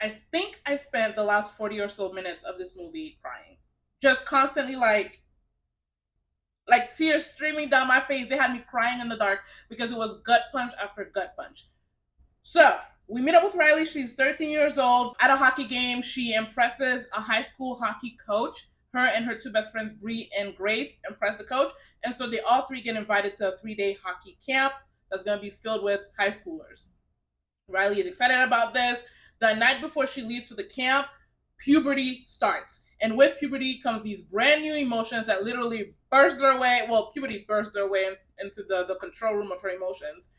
I think I spent the last 40 or so minutes of this movie crying. Just constantly like tears streaming down my face. They had me crying in the dark because it was gut punch after gut punch. So we meet up with Riley. She's 13 years old. At a hockey game, she impresses a high school hockey coach. Her and her two best friends, Bree and Grace, impress the coach. And so they all three get invited to a 3-day hockey camp that's going to be filled with high schoolers. Riley is excited about this. The night before she leaves for the camp, puberty starts. And with puberty comes these brand new emotions that literally burst their way. Well, puberty burst their way into the control room of her emotions.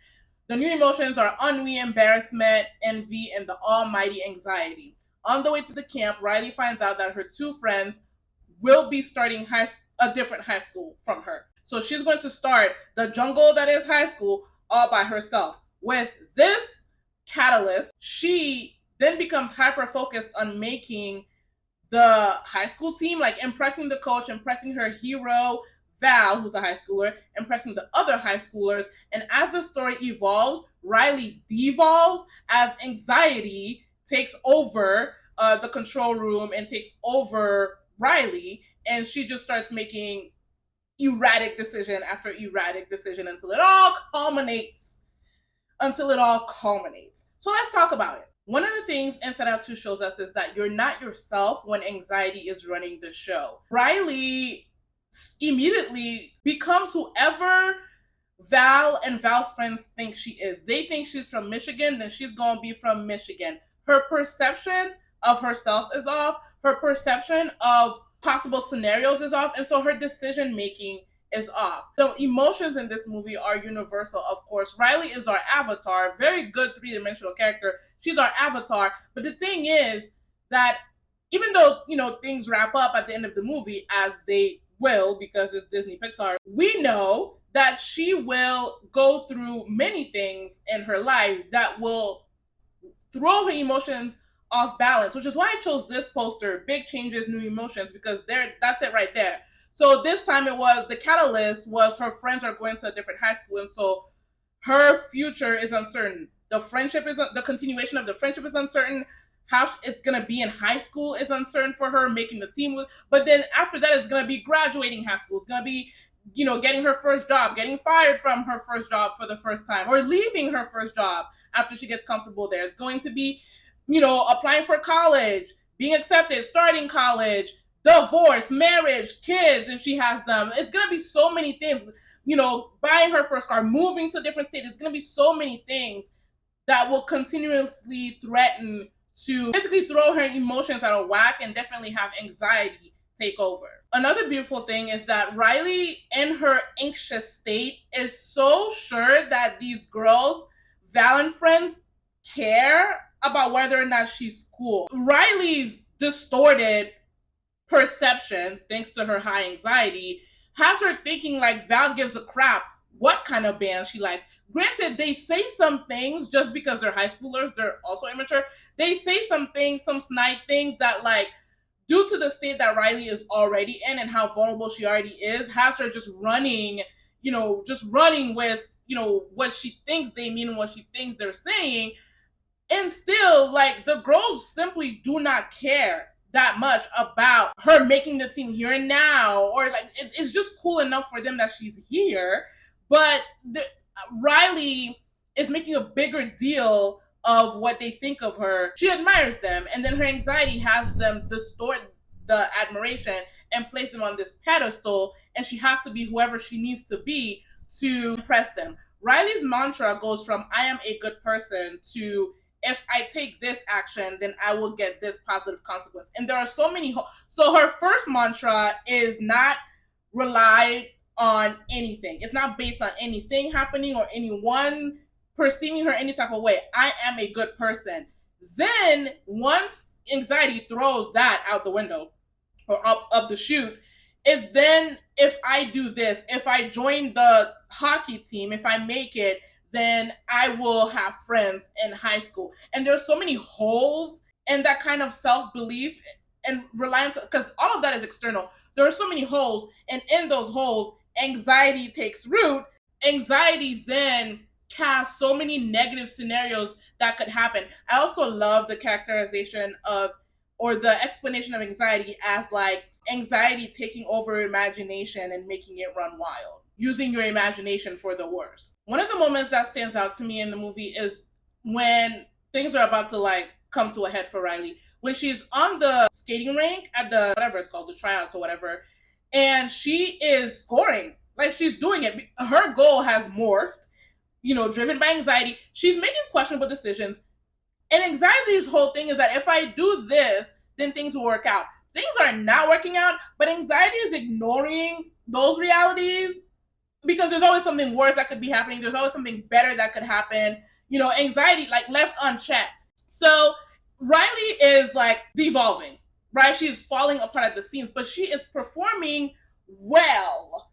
The new emotions are ennui, embarrassment, envy, and the almighty anxiety. On the way to the camp, Riley finds out that her two friends will be starting a different high school from her. So she's going to start the jungle that is high school all by herself. With this catalyst, she then becomes hyper focused on making the high school team, like impressing the coach, impressing her hero, Val, who's a high schooler, impressing the other high schoolers. And as the story evolves, Riley devolves as anxiety takes over the control room and takes over Riley. And she just starts making erratic decision after erratic decision until it all culminates. So let's talk about it. One of the things Inside Out 2 shows us is that you're not yourself when anxiety is running the show. Riley immediately becomes whoever Val and Val's friends think she is. They think she's from Michigan, then she's gonna be from Michigan. Her perception of herself is off. Her perception of possible scenarios is off. And so her decision making is off. The emotions in this movie are universal, of course. Riley is our avatar, very good three-dimensional character. She's our avatar. But the thing is that even though, things wrap up at the end of the movie, as they will, because it's Disney Pixar, we know that she will go through many things in her life that will throw her emotions off balance, which is why I chose this poster, Big Changes, New Emotions, because that's it right there. So this time the catalyst was her friends are going to a different high school, and so her future is uncertain. The continuation of the friendship is uncertain. How it's gonna be in high school is uncertain for her, making the team. But then after that, it's gonna be graduating high school. It's gonna be, getting her first job, getting fired from her first job for the first time, or leaving her first job after she gets comfortable there. It's going to be, applying for college, being accepted, starting college, divorce, marriage, kids, if she has them. It's going to be so many things, buying her first car, moving to different states. It's going to be so many things that will continuously threaten to basically throw her emotions out of whack and definitely have anxiety take over. Another beautiful thing is that Riley, in her anxious state, is so sure that these girls, Val and friends, care about whether or not she's cool. Riley's distorted perception, thanks to her high anxiety, has her thinking like Val gives a crap what kind of band she likes. Granted, they say some things just because they're high schoolers, they're also immature. They say some things, some snide things that, like, due to the state that Riley is already in and how vulnerable she already is, has her just running with, what she thinks they mean and what she thinks they're saying. And still, like, the girls simply do not care that much about her making the team here and now, or like it's just cool enough for them that she's here. But Riley is making a bigger deal of what they think of her. She admires them, and then her anxiety has them distort the admiration and place them on this pedestal, and she has to be whoever she needs to be to impress them. Riley's mantra goes from "I am a good person" to "if I take this action, then I will get this positive consequence." And there are so many. So her first mantra is not relied on anything. It's not based on anything happening or anyone perceiving her any type of way. I am a good person. Then once anxiety throws that out the window or up the chute, is then if I do this, if I join the hockey team, if I make it, then I will have friends in high school. And there's so many holes in that kind of self-belief and reliance, because all of that is external. There are so many holes, and in those holes, anxiety takes root. Anxiety then cast so many negative scenarios that could happen. I also love the characterization of, or the explanation of anxiety as like anxiety taking over imagination and making it run wild, using your imagination for the worst. One of the moments that stands out to me in the movie is when things are about to like come to a head for Riley. When she's on the skating rink at the whatever it's called, the tryouts or whatever, and she is scoring. Like she's doing it. Her goal has morphed, driven by anxiety. She's making questionable decisions. And anxiety's whole thing is that if I do this, then things will work out. Things are not working out, but anxiety is ignoring those realities because there's always something worse that could be happening. There's always something better that could happen. Anxiety, like left unchecked. So Riley is like devolving, right? She's falling apart at the seams, but she is performing well.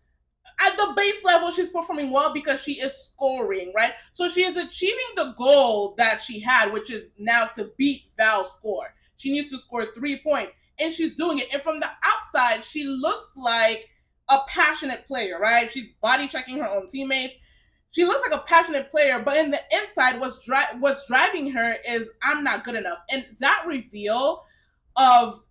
At the base level, she's performing well because she is scoring, right? So she is achieving the goal that she had, which is now to beat Val's score. She needs to score 3 points, and she's doing it. And from the outside, she looks like a passionate player, right? She's body checking her own teammates. She looks like a passionate player, but in the inside, what's driving her is I'm not good enough. And that reveal of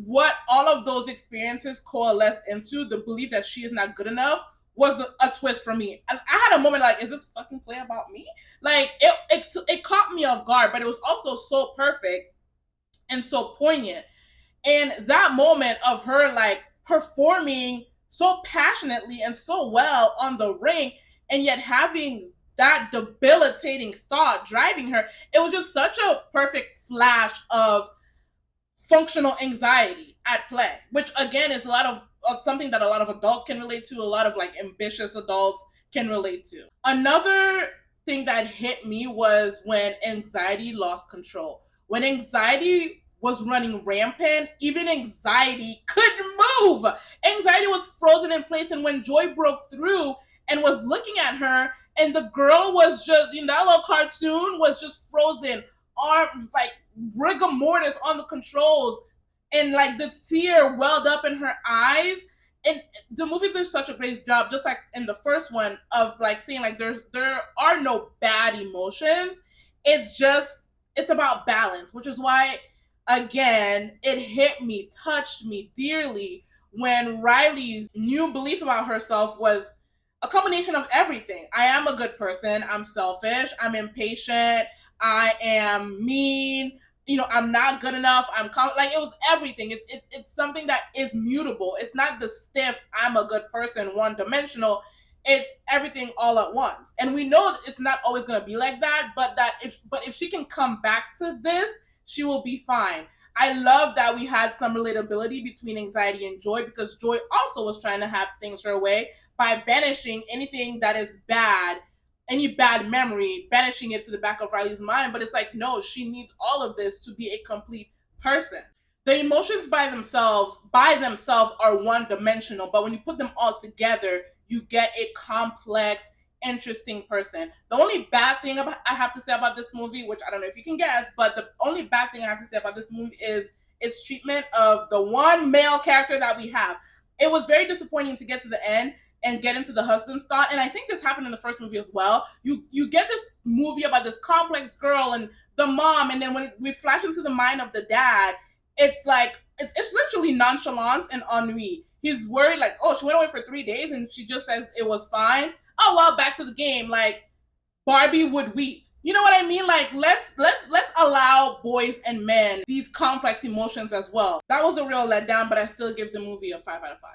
what all of those experiences coalesced into, the belief that she is not good enough, was a twist for me. And I had a moment like, is this fucking play about me? Like it caught me off guard, but it was also so perfect and so poignant. And that moment of her like performing so passionately and so well on the ring, and yet having that debilitating thought driving her, it was just such a perfect flash of functional anxiety at play, which again is a lot of something that a lot of adults can relate to, a lot of like ambitious adults can relate to. Another thing that hit me was when anxiety lost control. When anxiety was running rampant, even anxiety couldn't move. Anxiety was frozen in place, and when Joy broke through and was looking at her, and the girl was just, that little cartoon was just frozen, arms like rigor mortis on the controls, and like the tear welled up in her eyes. And the movie does such a great job, just like in the first one, of like saying like there are no bad emotions. It's about balance, which is why again it hit me, touched me dearly when Riley's new belief about herself was a combination of everything. I am a good person, I'm selfish, I'm impatient, I am mean, I'm not good enough, like it was everything. It's something that is mutable. It's not the stiff I'm a good person, one dimensional. It's everything all at once. And we know it's not always going to be like that, but if she can come back to this, she will be fine. I love that we had some relatability between anxiety and Joy, because Joy also was trying to have things her way by banishing anything that is bad, any bad memory, banishing it to the back of Riley's mind. But it's like, no, she needs all of this to be a complete person. The emotions by themselves are one-dimensional, but when you put them all together, you get a complex, interesting person. The only bad thing I have to say about this movie, which I don't know if you can guess, but the only bad thing I have to say about this movie is its treatment of the one male character that we have. It was very disappointing to get to the end and get into the husband's thought, and I think this happened in the first movie as well. You get this movie about this complex girl and the mom, and then when we flash into the mind of the dad, it's like it's literally nonchalance and ennui. He's worried like, oh, she went away for 3 days and she just says it was fine. Oh well, back to the game. Like Barbie would weep. You know what I mean? Like let's allow boys and men these complex emotions as well. That was a real letdown, but I still give the movie a 5 out of 5.